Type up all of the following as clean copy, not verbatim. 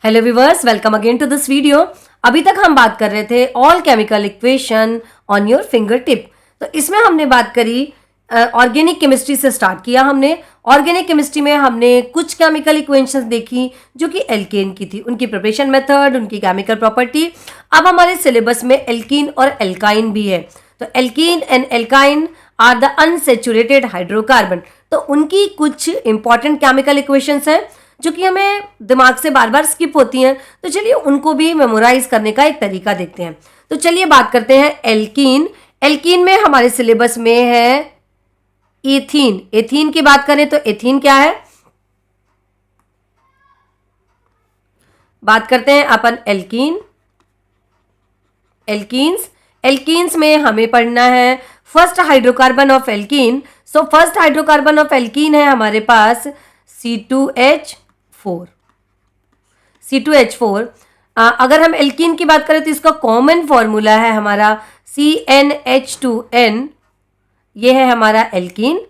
Hello viewers, welcome again to this video. अभी तक हम बात कर रहे थे all chemical equation on your fingertip. तो इसमें हमने बात करी ऑर्गेनिक केमिस्ट्री से स्टार्ट किया हमने। ऑर्गेनिक केमिस्ट्री में हमने कुछ केमिकल इक्वेशंस देखी जो कि एल्केन की थी, उनकी प्रिपरेशन मेथड, उनकी केमिकल प्रॉपर्टी। अब हमारे सिलेबस में एल्कीन और एल्काइन भी है। तो alkene and alkyne are the unsaturated hydrocarbon. तो उनकी कुछ इंपॉर्टेंट केमिकल इक्वेशंस हैं जो कि हमें दिमाग से बार बार स्किप होती हैं। तो चलिए उनको भी मेमोराइज करने का एक तरीका देखते हैं। तो चलिए बात करते हैं एल्कीन। एल्कीन में हमारे सिलेबस में है एथीन। एथीन की बात करें तो एथीन क्या है, बात करते हैं अपन एल्कीन। एल्कीन्स, एल्कीन्स में हमें पढ़ना है first hydrocarbon of alkene. So first hydrocarbon of alkene है हमारे पास C2H4। C2H4 अगर हम एल्कीन की बात करें तो इसका कॉमन फॉर्मूला है हमारा CnH2n। ये है हमारा एल्कीन।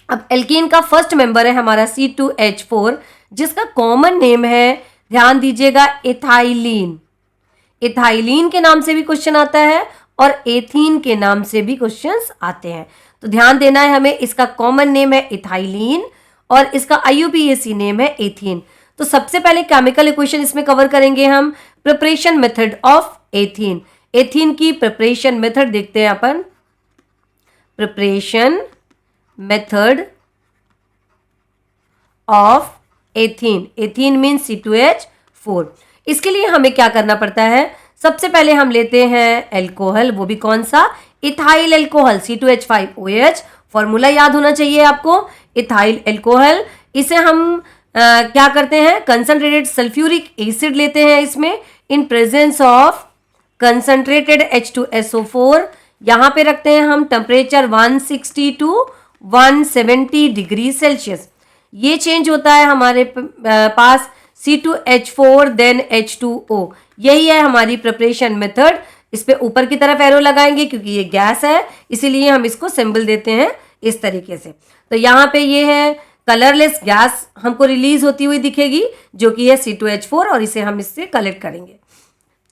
अब एल्कीन का फर्स्ट मेंबर है हमारा C2H4 जिसका कॉमन नेम है, ध्यान दीजिएगा, एथाइलीन। एथाइलीन के नाम से भी क्वेश्चन आता है और एथीन के नाम से भी क्वेश्चंस आते हैं। तो ध्यान देना है हमें, इसका कॉमन नेम है एथाइलीन और इसका IUPAC नेम है एथीन। तो सबसे पहले केमिकल इक्वेशन इसमें कवर करेंगे हम, preparation method of ethene. Ethene की प्रिपरेशन मेथड देखते हैं अपन। Preparation method of ethene. Ethene means C2H4। इसके लिए हमें क्या करना पड़ता है, सबसे पहले हम लेते हैं एल्कोहल, वो भी कौन सा, इथाइल एल्कोहल, C2H5OH। फॉर्मूला याद होना चाहिए आपको, इथाइल एल्कोहल। इसे हम क्या करते हैं, कंसंट्रेटेड सल्फ्यूरिक एसिड लेते हैं इसमें in presence of concentrated H2SO4। यहाँ पे रखते हैं हम टेम्परेचर 160 to 170 डिग्री सेल्सियस। ये चेंज होता है हमारे पास C2H4 देन H2O। यही है हमारी प्रिपरेशन मेथड। इस पे ऊपर की तरफ एरो लगाएंगे क्योंकि ये गैस है, इसीलिए हम इसको सिंबल देते हैं इस तरीके से। तो यहाँ पे ये है कलरलेस गैस हमको रिलीज होती हुई दिखेगी जो कि है C2H4 और इसे हम इससे कलेक्ट करेंगे।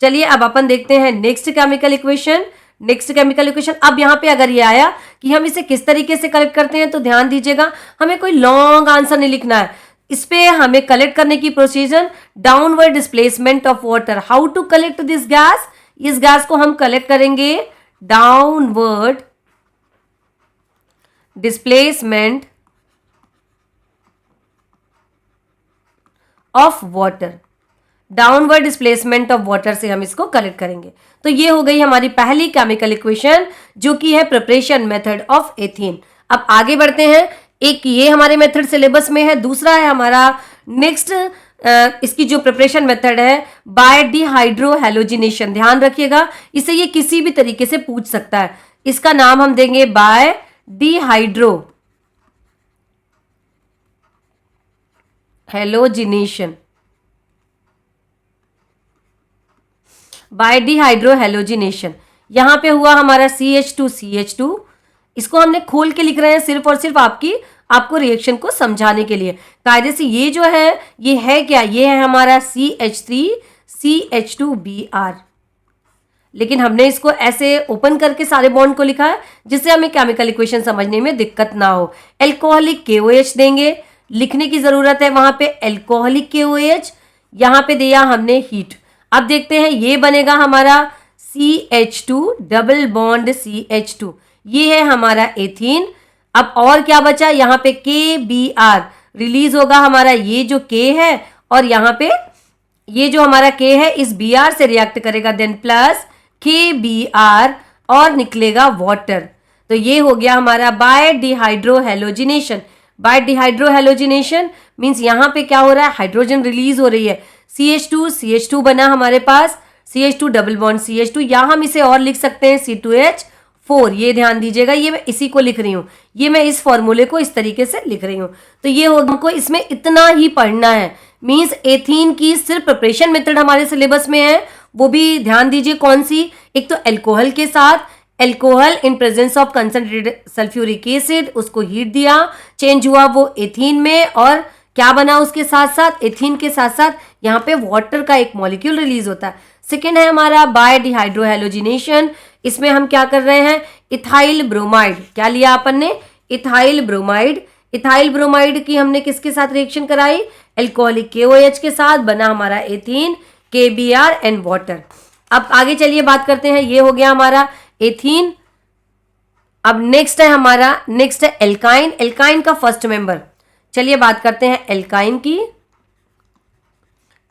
चलिए अब अपन देखते हैं next chemical equation. Next chemical equation, अब यहाँ पे अगर ये आया कि हम इसे किस तरीके से कलेक्ट करते हैं तो ध्यान दीजिएगा, हमें कोई लॉन्ग आंसर नहीं लिखना है। इस पे हमें कलेक्ट करने की procedure, downward displacement of water. How to collect this gas, इस गैस को हम कलेक्ट करेंगे downward displacement of water. Downward displacement of water से हम इसको कलेक्ट करेंगे। तो ये हो गई हमारी पहली केमिकल इक्वेशन जो कि है प्रिपरेशन मेथड ऑफ एथीन। अब आगे बढ़ते हैं, एक ये हमारे मेथड सिलेबस में है, दूसरा है हमारा नेक्स्ट इसकी जो प्रिपरेशन मेथड है बाय डिहाइड्रोहेलोजिनेशन। ध्यान रखिएगा, इसे ये किसी भी तरीके से पूछ सकता है। इसका नाम हम देंगे बाय डिहाइड्रोहेलोजिनेशन। बाय डिहाइड्रोहेलोजिनेशन यहां पे हुआ हमारा CH2CH2। इसको हमने खोल के लिख रहे हैं सिर्फ और सिर्फ आपको रिएक्शन को समझाने के लिए। कायदे से ये जो है ये है क्या, ये है हमारा CH3CH2Br। लेकिन हमने इसको ऐसे ओपन करके सारे बॉन्ड को लिखा है जिससे हमें केमिकल इक्वेशन समझने में दिक्कत ना हो। एल्कोहलिक KOH देंगे, लिखने की जरूरत है वहां पे एल्कोहलिक KOH। यहां पे दिया हमने हीट। अब देखते हैं ये बनेगा हमारा CH2 डबल बॉन्ड CH2। ये है हमारा एथीन। अब और क्या बचा, यहाँ पे KBr रिलीज होगा हमारा, ये जो K है और यहाँ पे ये जो हमारा K है इस Br से रिएक्ट करेगा, देन प्लस KBr और निकलेगा वाटर। तो ये हो गया हमारा by dehydrohalogenation. By dehydrohalogenation means यहाँ पे क्या हो रहा है, हाइड्रोजन रिलीज हो रही है। CH2 बना हमारे पास, CH2 डबल बॉन्ड CH2, या हम इसे और लिख सकते हैं C2H4। ये ध्यान दीजिएगा, ये मैं इसी को लिख रही हूँ, ये मैं इस फॉर्मूले को इस तरीके से लिख रही हूँ। तो ये हो, हमको इसमें इतना ही पढ़ना है। मीन्स एथीन की सिर्फ प्रिपरेशन मेथड हमारे सिलेबस में है, वो भी ध्यान दीजिए कौन सी, एक तो एल्कोहल के साथ, alcohol in presence of concentrated sulphuric acid, उसको हीट दिया, चेंज हुआ वो एथीन में, और क्या बना उसके साथ साथ, एथीन के साथ साथ यहाँ पे वाटर का एक मॉलिक्यूल रिलीज होता है। सेकेंड है हमारा बाय डिहाइड्रोहेलोजिनेशन, इसमें हम क्या कर रहे हैं, इथाइल ब्रोमाइड, क्या लिया अपन ने, इथाइल ब्रोमाइड। इथाइल ब्रोमाइड की हमने किसके साथ रिएक्शन कराई, एल्कोहलिक KOH के साथ, बना हमारा एथीन, KBr एंड वाटर। अब आगे चलिए बात करते हैं, ये हो गया हमारा एथीन। अब नेक्स्ट है एल्काइन। एल्काइन का फर्स्ट मेंबर, चलिए बात करते हैं एल्काइन की।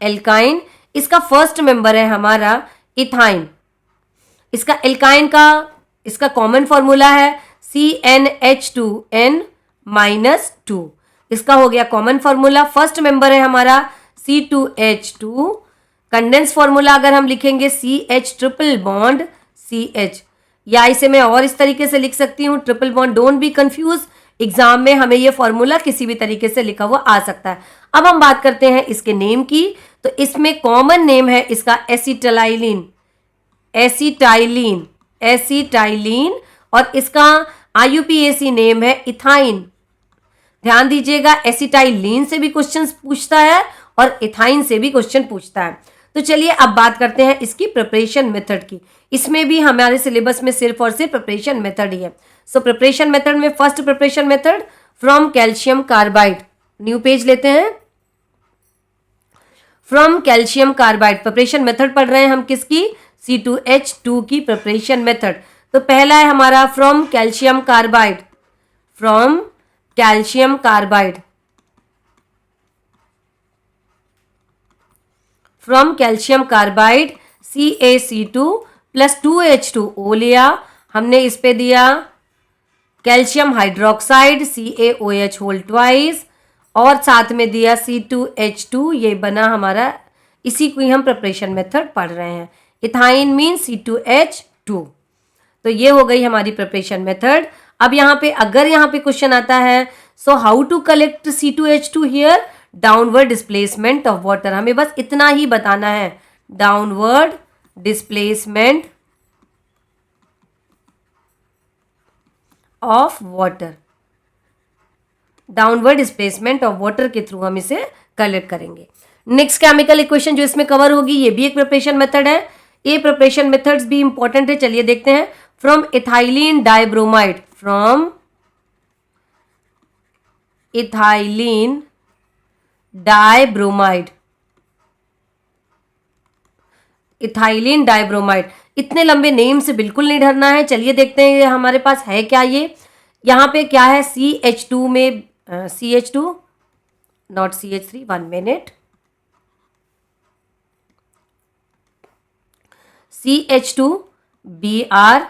एल्काइन, इसका फर्स्ट मेंबर है हमारा इथाइन। इसका एल्काइन का इसका कॉमन फॉर्मूला है CnH2n -2। इसका हो गया कॉमन फॉर्मूला। फर्स्ट मेंबर है हमारा C2H2। कंडेंस फॉर्मूला अगर हम लिखेंगे CH ट्रिपल बॉन्ड CH, या इसे मैं और इस तरीके से लिख सकती हूँ, triple bond, don't be confuse, exam में हमें ये फॉर्मूला किसी भी तरीके से लिखा हुआ आ सकता है। अब हम बात करते हैं इसके नेम की, तो इसमें कॉमन नेम है इसका एसिटाइलिन, एसिटाइलिन, एसिटाइलिन, और इसका IUPAC नेम है इथाइन। ध्यान दीजिएगा, एसिटाइलिन से भी क्वेश्चन पूछता है और इथाइन से भी क्वेश्चन पूछता है। तो चलिए अब बात करते हैं इसकी प्रिपरेशन मेथड की। इसमें भी हमारे सिलेबस में सिर्फ और सिर्फ प्रिपरेशन मेथड ही है। सो प्रिपरेशन मेथड में first preparation method from calcium carbide, new page लेते हैं। From calcium carbide preparation method पढ़ रहे हैं हम किसकी, C2H2 की प्रिपरेशन मेथड। तो पहला है हमारा from calcium carbide, from calcium carbide, from calcium carbide CaC2 plus 2H2O लिया हमने, इस पे दिया calcium hydroxide CaOH whole twice, और साथ में दिया C2H2, ये बना हमारा, इसी को ही हम प्रिपरेशन मेथड पढ़ रहे हैं। Ethyne mean C2H2। तो ये हो गई हमारी प्रिपरेशन मेथड। अब यहाँ पे अगर यहाँ पे क्वेश्चन आता है, so how to collect C2H2 here, downward displacement of water, हमें बस इतना ही बताना है, downward displacement of water, downward displacement of water के थ्रू हम इसे कलेक्ट करेंगे। नेक्स्ट केमिकल इक्वेशन जो इसमें कवर होगी, ये भी एक प्रिपरेशन मेथड है। ये प्रिपरेशन मेथड्स भी इंपॉर्टेंट है, चलिए देखते हैं। From ethylene dibromide, from ethylene dibromide, ethylene dibromide, इतने लंबे नेम से बिल्कुल नहीं डरना है। चलिए देखते हैं ये हमारे पास है क्या। ये यहाँ पे क्या है, CH2 में CH2 not CH3, 1 minute, CH2Br,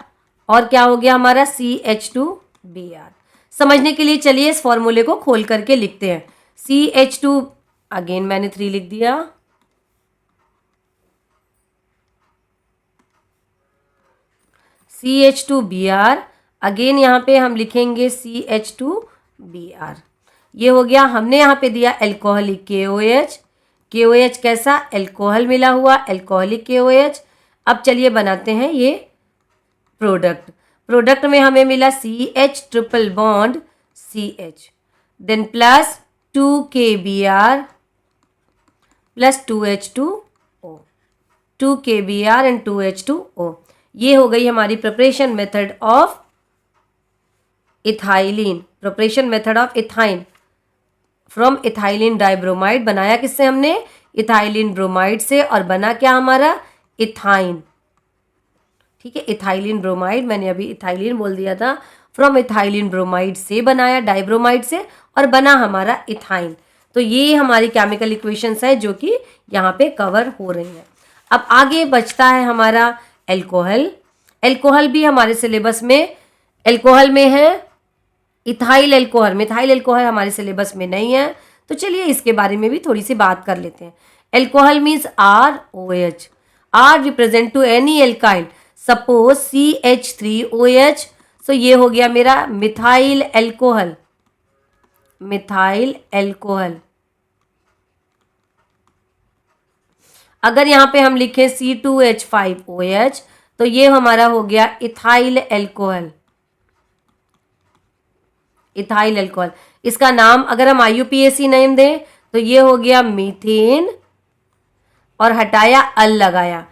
और क्या हो गया हमारा CH2Br। समझने के लिए चलिए इस फॉर्मूले को खोल करके लिखते हैं। CH2, अगेन मैंने 3 लिख दिया, CH2Br, अगेन यहाँ पे हम लिखेंगे CH2Br। ये हो गया, हमने यहाँ पे दिया एल्कोहलिक KOH, KOH कैसा, एल्कोहल मिला हुआ, एल्कोहलिक KOH। अब चलिए बनाते हैं ये प्रोडक्ट। प्रोडक्ट में हमें मिला CH triple bond CH, then plus 2KBr plus 2H2O, 2KBr and 2H2O। ये हो गई हमारी preparation method of ethylene, preparation method of ethyne from ethylene dibromide. बनाया किससे हमने, इथाइलिन ब्रोमाइड से, और बना क्या हमारा, इथाइन। ठीक है, इथाइलिन ब्रोमाइड, मैंने अभी इथाइलिन बोल दिया था, फ्रॉम इथाइलिन ब्रोमाइड से बनाया, डाइब्रोमाइड से, और बना हमारा इथाइन। तो ये हमारी केमिकल इक्वेशंस है जो कि यहाँ पे कवर हो रही हैं। अब आगे बचता है हमारा एल्कोहल। एल्कोहल भी हमारे सिलेबस में, एल्कोहल में है इथाइल एल्कोहल, मिथाइल एल्कोहल हमारे सिलेबस में नहीं है। तो चलिए इसके बारे में भी थोड़ी सी बात कर लेते हैं। Alcohol means ROH, R represent to any alkyl, suppose CH3OH, so ये हो गया मेरा मिथाइल एल्कोहल, मिथाइल एल्कोहल। अगर यहाँ पे हम लिखें C2H5OH, तो ये हमारा हो गया इथाइल एल्कोहल, इथाइल अल्कोहल। इसका नाम अगर हम IUPAC नेम दें तो ये हो गया मीथेन और हटाया अल लगाया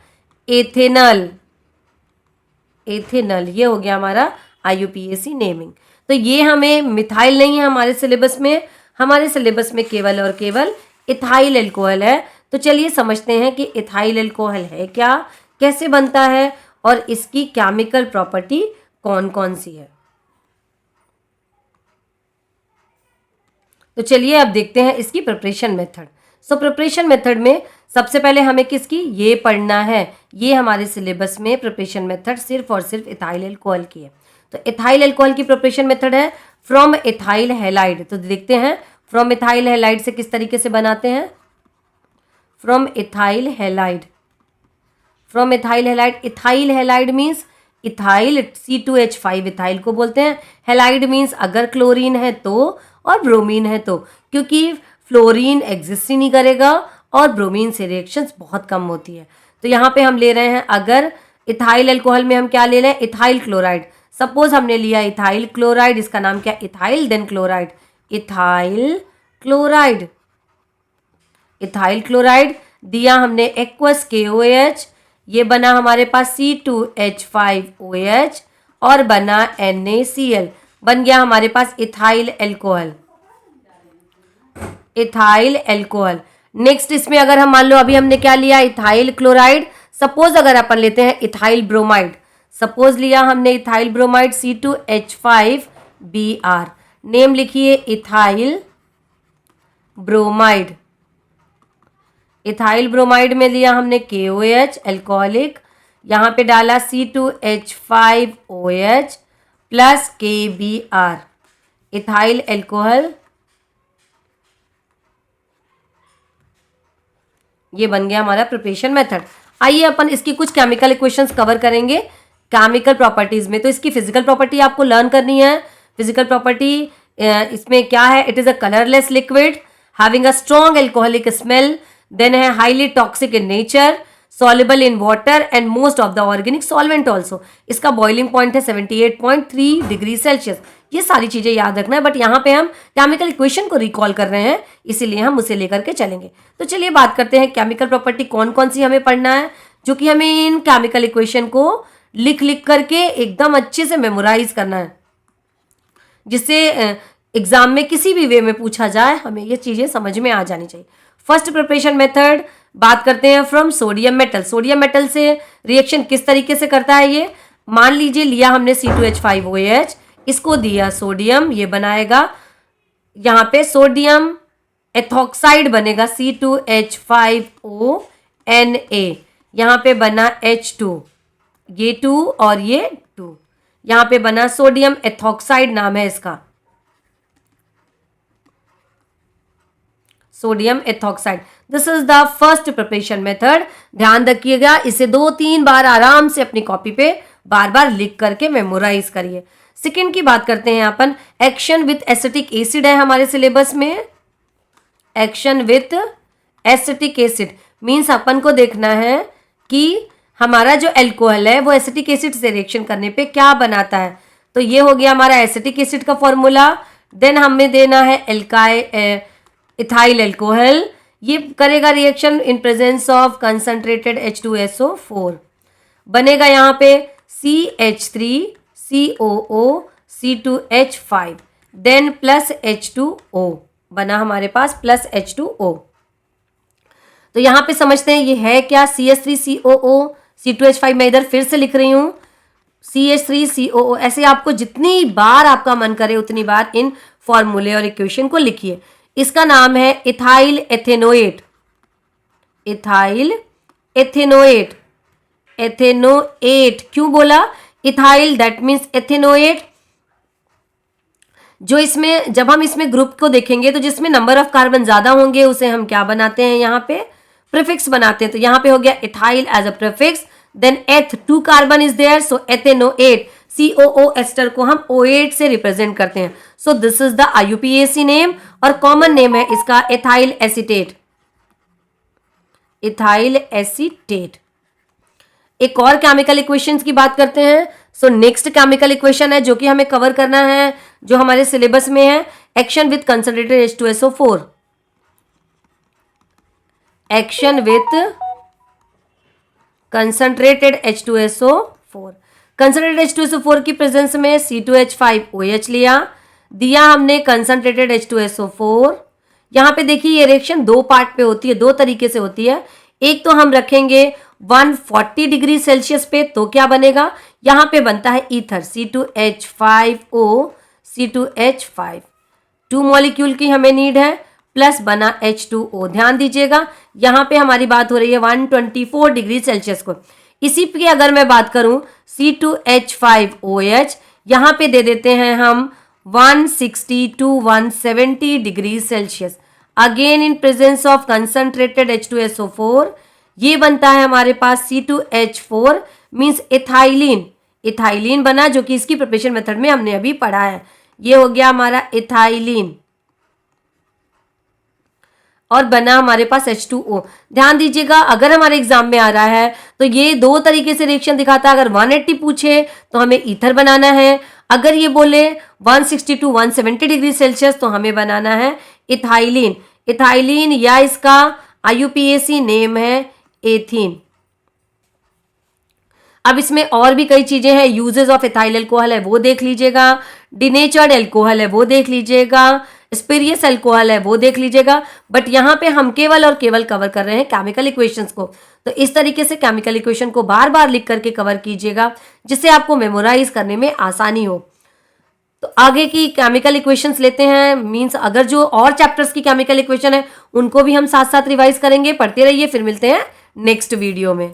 एथेनल, एथेनल, ये हो गया हमारा IUPAC नेमिंग। तो ये हमें मिथाइल नहीं है हमारे सिलेबस में, हमारे सिलेबस में केवल और केवल इथाइल अल्कोहल है। तो चलिए समझते हैं कि इथाइल अल्कोहल है क्या, कैसे बनता है और इसकी केमिकल प्रॉपर्टी कौन कौन सी है। तो चलिए अब देखते हैं इसकी preparation method. So preparation method में सबसे पहले हमें किसकी ये पढ़ना है, ये हमारे सिलेबस में प्रिपरेशन मेथड सिर्फ और सिर्फ इथाइल अल्कोहल की है। तो इथाइल अल्कोहल की प्रिपरेशन मेथड है फ्रॉम इथाइल हैलाइड। तो देखते हैं फ्रॉम इथाइल हैलाइड से किस तरीके से बनाते हैं। From ethyl halide, from ethyl halide, ethyl halide means ethyl C2H5 ethyl को बोलते हैं। हैलाइड मीन्स अगर क्लोरीन है तो और ब्रोमीन है तो, क्योंकि फ्लोरीन एग्जिस्ट ही नहीं करेगा और ब्रोमीन से रिएक्शंस बहुत कम होती है। तो यहाँ पे हम ले रहे हैं, अगर इथाइल अल्कोहल में हम क्या ले रहे हैं, इथाइल क्लोराइड। सपोज हमने लिया इथाइल क्लोराइड, इसका नाम क्या, ethyl then chloride, ethyl chloride, ethyl chloride दिया हमने एक्वस KOH, ये बना हमारे पास C2H5OH और बना NaCl, बन गया हमारे पास ethyl alcohol, ethyl alcohol. Next इसमें अगर हम मान लो अभी हमने क्या लिया इथाइल क्लोराइड, सपोज अगर अपन लेते हैं इथाइल ब्रोमाइड, सपोज लिया हमने इथाइल ब्रोमाइड C2H5Br, नेम लिखिए इथाइल ब्रोमाइड, इथाइल ब्रोमाइड में लिया हमने KOH अल्कोहलिक, यहाँ पे डाला C2H5OH plus KBr, ethyl alcohol, ये बन गया हमारा प्रिपरेशन मेथड। आइए अपन इसकी कुछ केमिकल इक्वेशंस कवर करेंगे केमिकल प्रॉपर्टीज में। तो इसकी फिजिकल प्रॉपर्टी आपको लर्न करनी है। फिजिकल प्रॉपर्टी इसमें क्या है, it is a colourless liquid having a strong alcoholic smell, then है highly toxic in nature, soluble in water and most of the organic solvent also. इसका बॉइलिंग पॉइंट है 78.3 degree Celsius. ये सारी चीजें याद रखना है, बट यहाँ पे हम केमिकल इक्वेशन को रिकॉल कर रहे हैं, इसीलिए हम उसे लेकर के चलेंगे। तो चलिए बात करते हैं केमिकल प्रॉपर्टी कौन कौन सी हमें पढ़ना है, जो कि हमें इन केमिकल इक्वेशन को लिख लिख करके एकदम अच्छे से मेमोराइज करना है, जिससे एग्जाम में किसी भी वे में पूछा जाए हमें ये चीजें समझ में आ जानी चाहिए। फर्स्ट प्रिपरेशन मेथड बात करते हैं from sodium metal. Sodium metal से रिएक्शन किस तरीके से करता है, ये मान लीजिए लिया हमने C2H5OH, इसको दिया सोडियम, ये बनाएगा यहाँ पे सोडियम एथॉक्साइड बनेगा C2H5ONa, यहाँ पे बना H2, ये 2 और ये 2, यहाँ पे बना सोडियम एथॉक्साइड नाम है इसका, sodium ethoxide. This is the first preparation method. ध्यान रखिएगा, इसे 2-3 बार आराम से अपनी कॉपी पे बार बार लिख करके मेमोराइज करिए। सेकेंड की बात करते हैं अपन, एक्शन विथ एसिटिक एसिड है हमारे सिलेबस में। Action with acetic acid means अपन को देखना है कि हमारा जो अल्कोहल है वो एसिटिक एसिड से रिएक्शन करने पे क्या बनाता है। तो ये हो गया हमारा एसिटिक एसिड का फॉर्मूला। देन हमें देना है इथाइल अल्कोहल, ये करेगा reaction in presence of concentrated H2SO4, बनेगा यहाँ पे CH3COO C2H5 then plus H2O, बना हमारे पास प्लस H2O। तो यहाँ पे समझते हैं ये है क्या, CH3COO C2H5, मैं इधर फिर से लिख रही हूँ CH3COO। ऐसे आपको जितनी बार आपका मन करे उतनी बार इन फॉर्मूले और इक्वेशन को लिखिए। इसका नाम है ethyl ethanoate, ethyl ethanoate, ethanoate क्यों बोला इथाइल, दैट मीन्स एथेनोएट। जो इसमें जब हम इसमें ग्रुप को देखेंगे तो जिसमें नंबर ऑफ कार्बन ज्यादा होंगे उसे हम क्या बनाते हैं, यहाँ पे प्रीफिक्स बनाते हैं। तो यहाँ पे हो गया ethyl as a prefix, then eth 2 carbon is there, so ethanoate, COO ester को हम O8 से रिप्रेजेंट करते हैं। So this is the IUPAC name और कॉमन नेम है इसका एथाइल एसीटेट, इथाइल एसीटेट। एक और केमिकल इक्वेशंस की बात करते हैं। सो नेक्स्ट केमिकल इक्वेशन है जो कि हमें कवर करना है, जो हमारे सिलेबस में है, action with concentrated H2SO4, action with concentrated H2SO4, concentrated H2SO4 की प्रेजेंस में C2H5OH लिया, दिया हमने कंसंट्रेटेड H2SO4। यहाँ पे देखिए ये रिएक्शन दो पार्ट पे होती है, दो तरीके से होती है। एक तो हम रखेंगे 140 डिग्री सेल्सियस पे, तो क्या बनेगा, यहाँ पे बनता है ईथर C2H5O, C2H5, 2 मॉलिक्यूल की हमें नीड है, प्लस बना H2O। ध्यान दीजिएगा यहाँ पे हमारी बात हो रही है 124 डिग्री सेल्सियस को। इसी की अगर मैं बात करूं C2H5OH, यहाँ पे दे देते हैं हम 160 to 170 degree Celsius, again in presence of concentrated H2SO4। ये बनता है हमारे पास C2H4 मीन्स इथाइलिन, इथाइलिन बना, जो कि इसकी प्रिपरेशन मेथड में हमने अभी पढ़ा है। ये हो गया हमारा इथाइलिन और बना हमारे पास H2O। ध्यान दीजिएगा अगर हमारे एग्जाम में आ रहा है तो ये दो तरीके से रिएक्शन दिखाता है। अगर 180 पूछे तो हमें ईथर बनाना है, अगर ये बोले 160 to 170 डिग्री सेल्सियस तो हमें बनाना है इथाइलिन। इथाइलिन या इसका IUPAC नेम है एथीन। अब इसमें और भी कई चीजें हैं, यूजेस ऑफ इथाइल अल्कोहल है वो देख लीजिएगा, डिनेचर्ड अल्कोहल है वो देख लीजिएगा, स्पिरियस अल्कोहल है वो देख लीजिएगा। बट यहाँ पे हम केवल और केवल कवर कर रहे हैं केमिकल इक्वेशंस को, तो इस तरीके से केमिकल इक्वेशन को बार बार लिख करके कवर कीजिएगा जिससे आपको मेमोराइज करने में आसानी हो। तो आगे की केमिकल इक्वेशंस लेते हैं, मींस अगर जो और चैप्टर्स की केमिकल इक्वेशन है उनको भी हम साथ साथ रिवाइज करेंगे। पढ़ते रहिए, फिर मिलते हैं नेक्स्ट वीडियो में।